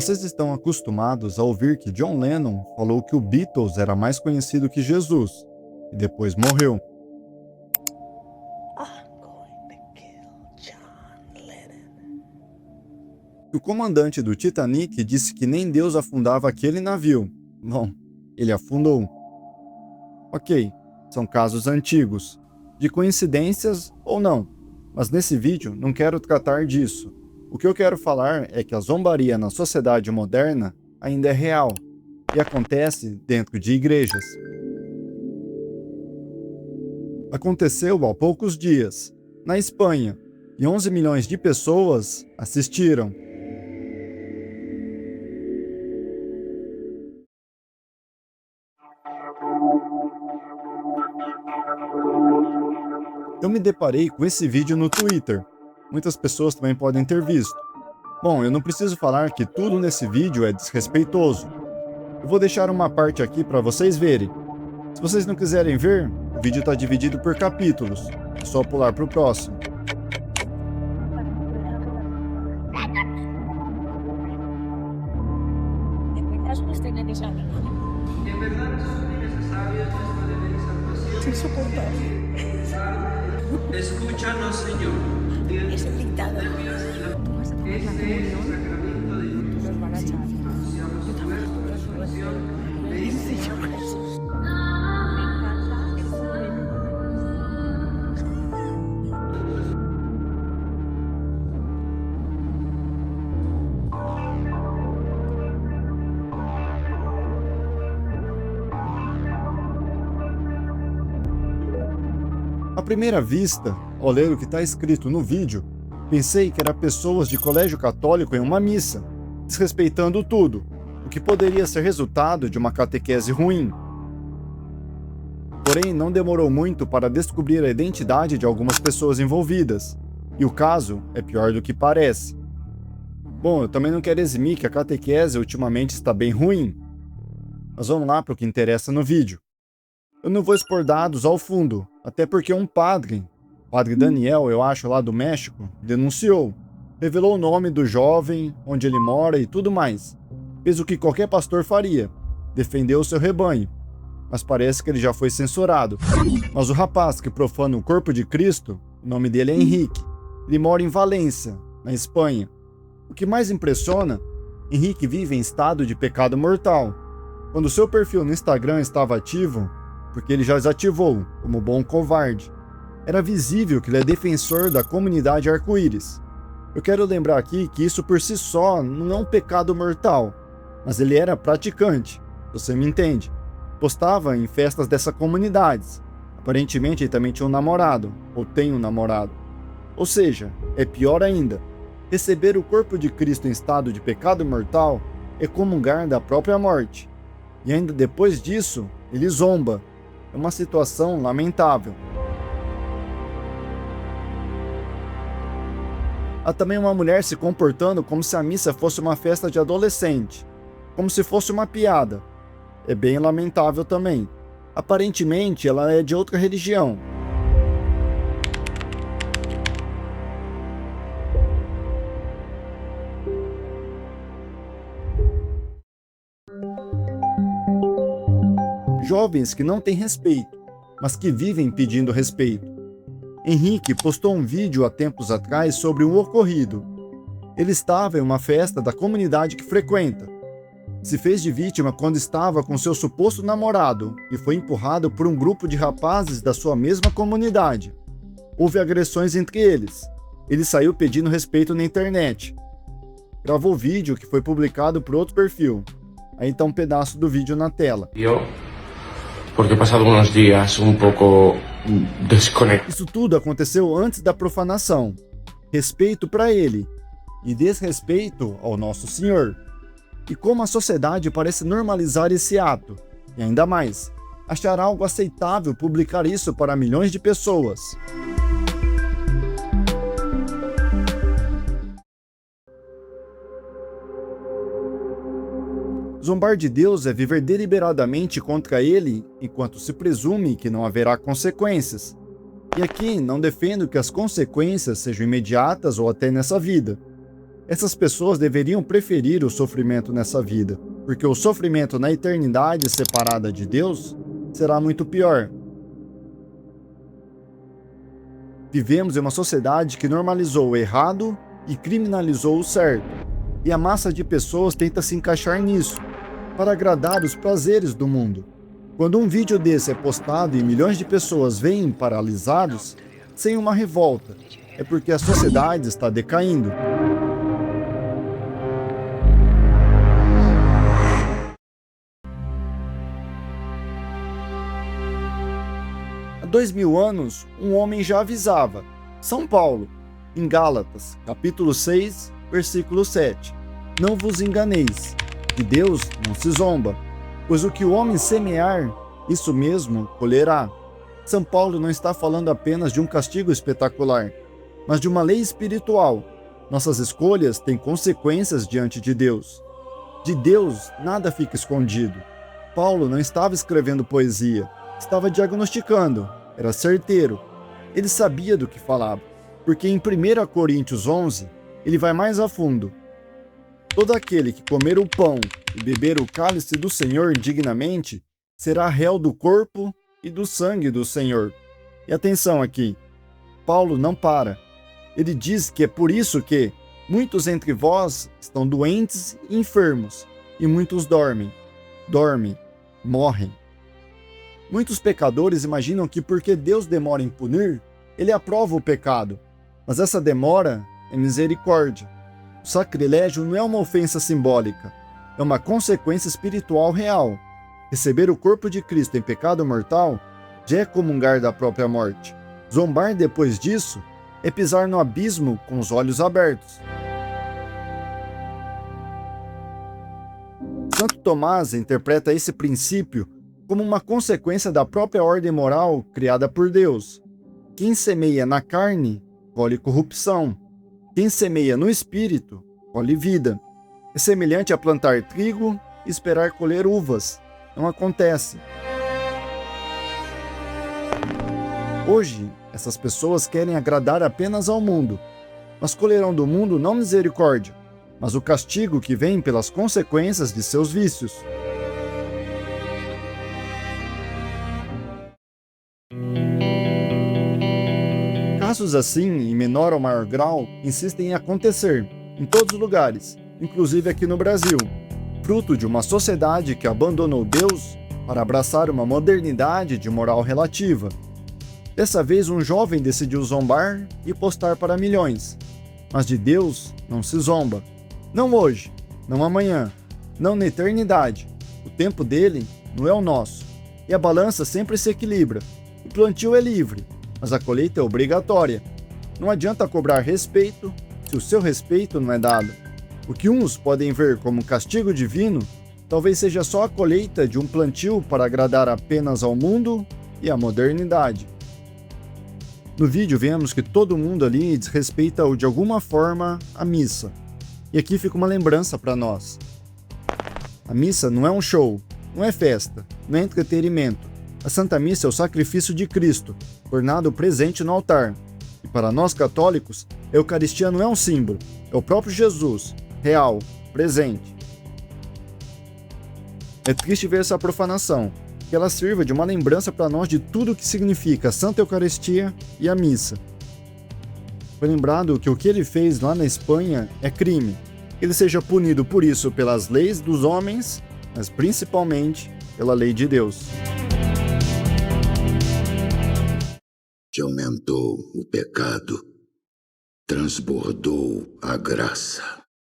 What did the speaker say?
Vocês estão acostumados a ouvir que John Lennon falou que o Beatles era mais conhecido que Jesus e depois morreu. I'm going to kill John Lennon. Que o comandante do Titanic disse que nem Deus afundava aquele navio. Bom, ele afundou. Ok, são casos antigos, de coincidências ou não, mas nesse vídeo não quero tratar disso. O que eu quero falar é que a zombaria na sociedade moderna ainda é real e acontece dentro de igrejas. Aconteceu há poucos dias, na Espanha, e 11 milhões de pessoas assistiram. Eu me deparei com esse vídeo no Twitter. Muitas pessoas também podem ter visto. Bom, eu não preciso falar que tudo nesse vídeo é desrespeitoso. Eu vou deixar uma parte aqui para vocês verem. Se vocês não quiserem ver, o vídeo está dividido por capítulos. É só pular para o próximo. En verdad es muy necesario esta de salvación. Es insoportable. Escúchanos, Señor. Es el dictador. Tú vas a tomar la Este es el comunión. sacramento de Dios. Nos van a echar. Anunciamos su muerte, resurrección. El Señor Jesús. À primeira vista, ao ler o que está escrito no vídeo, pensei que era pessoas de colégio católico em uma missa, desrespeitando tudo, o que poderia ser resultado de uma catequese ruim. Porém, não demorou muito para descobrir a identidade de algumas pessoas envolvidas, e o caso é pior do que parece. Bom, eu também não quero eximir que a catequese ultimamente está bem ruim, mas vamos lá para o que interessa no vídeo. Eu não vou expor dados ao fundo, até porque um padre Daniel, eu acho, lá do México, denunciou. Revelou o nome do jovem, onde ele mora e tudo mais. Fez o que qualquer pastor faria, defendeu o seu rebanho. Mas parece que ele já foi censurado. Mas o rapaz que profana o corpo de Cristo, o nome dele é Henrique. Ele mora em Valência, na Espanha. O que mais impressiona, Henrique vive em estado de pecado mortal. Quando seu perfil no Instagram estava ativo, porque ele já desativou, como bom covarde, era visível que ele é defensor da comunidade arco-íris. Eu quero lembrar aqui que isso por si só não é um pecado mortal, mas ele era praticante, você me entende. Postava em festas dessa comunidade. Aparentemente ele também tinha um namorado, ou tem um namorado. Ou seja, é pior ainda. Receber o corpo de Cristo em estado de pecado mortal é comungar da própria morte. E ainda depois disso, ele zomba. É uma situação lamentável. Há também uma mulher se comportando como se a missa fosse uma festa de adolescente, como se fosse uma piada. É bem lamentável também. Aparentemente, ela é de outra religião. Jovens que não têm respeito, mas que vivem pedindo respeito. Henrique postou um vídeo há tempos atrás sobre o ocorrido. Ele estava em uma festa da comunidade que frequenta. Se fez de vítima quando estava com seu suposto namorado e foi empurrado por um grupo de rapazes da sua mesma comunidade. Houve agressões entre eles. Ele saiu pedindo respeito na internet. Gravou vídeo que foi publicado por outro perfil. Aí está um pedaço do vídeo na tela. Porque he pasado unos días un poco desconectado. Isso tudo aconteceu antes da profanação. Respeito para ele e desrespeito ao nosso Senhor. E como a sociedade parece normalizar esse ato, e ainda mais, achar algo aceitável publicar isso para milhões de pessoas. Zombar de Deus é viver deliberadamente contra ele, enquanto se presume que não haverá consequências. E aqui não defendo que as consequências sejam imediatas ou até nessa vida. Essas pessoas deveriam preferir o sofrimento nessa vida, porque o sofrimento na eternidade separada de Deus será muito pior. Vivemos em uma sociedade que normalizou o errado e criminalizou o certo, e a massa de pessoas tenta se encaixar nisso, para agradar os prazeres do mundo. Quando um vídeo desse é postado e milhões de pessoas veem paralisados, sem uma revolta, é porque a sociedade está decaindo. Há 2000 anos, um homem já avisava. São Paulo, em Gálatas, capítulo 6, versículo 7. Não vos enganeis, de Deus não se zomba, pois o que o homem semear, isso mesmo colherá. São Paulo não está falando apenas de um castigo espetacular, mas de uma lei espiritual. Nossas escolhas têm consequências diante de Deus. De Deus, nada fica escondido. Paulo não estava escrevendo poesia, estava diagnosticando, era certeiro. Ele sabia do que falava, porque em 1 Coríntios 11, ele vai mais a fundo. Todo aquele que comer o pão e beber o cálice do Senhor indignamente, será réu do corpo e do sangue do Senhor. E atenção aqui, Paulo não para. Ele diz que é por isso que muitos entre vós estão doentes e enfermos, e muitos dormem, morrem. Muitos pecadores imaginam que porque Deus demora em punir, ele aprova o pecado, mas essa demora é misericórdia. O sacrilégio não é uma ofensa simbólica, é uma consequência espiritual real. Receber o corpo de Cristo em pecado mortal já é comungar da própria morte. Zombar depois disso é pisar no abismo com os olhos abertos. Santo Tomás interpreta esse princípio como uma consequência da própria ordem moral criada por Deus. Quem semeia na carne, colhe corrupção. Quem semeia no espírito, colhe vida. É semelhante a plantar trigo e esperar colher uvas. Não acontece. Hoje, essas pessoas querem agradar apenas ao mundo, mas colherão do mundo não misericórdia, mas o castigo que vem pelas consequências de seus vícios. Casos assim, em menor ou maior grau, insistem em acontecer, em todos os lugares, inclusive aqui no Brasil, fruto de uma sociedade que abandonou Deus para abraçar uma modernidade de moral relativa. Dessa vez, um jovem decidiu zombar e postar para milhões. Mas de Deus não se zomba. Não hoje, não amanhã, não na eternidade. O tempo dele não é o nosso. E a balança sempre se equilibra. O plantio é livre, mas a colheita é obrigatória. Não adianta cobrar respeito se o seu respeito não é dado. O que uns podem ver como castigo divino, talvez seja só a colheita de um plantio para agradar apenas ao mundo e à modernidade. No vídeo vemos que todo mundo ali desrespeita de alguma forma a missa. E aqui fica uma lembrança para nós. A missa não é um show, não é festa, não é entretenimento. A Santa Missa é o sacrifício de Cristo, tornado presente no altar. E para nós católicos, a Eucaristia não é um símbolo, é o próprio Jesus, real, presente. É triste ver essa profanação, que ela sirva de uma lembrança para nós de tudo o que significa a Santa Eucaristia e a missa. Foi lembrado que o que ele fez lá na Espanha é crime. Que ele seja punido por isso pelas leis dos homens, mas principalmente pela lei de Deus. Que aumentou o pecado, transbordou a graça.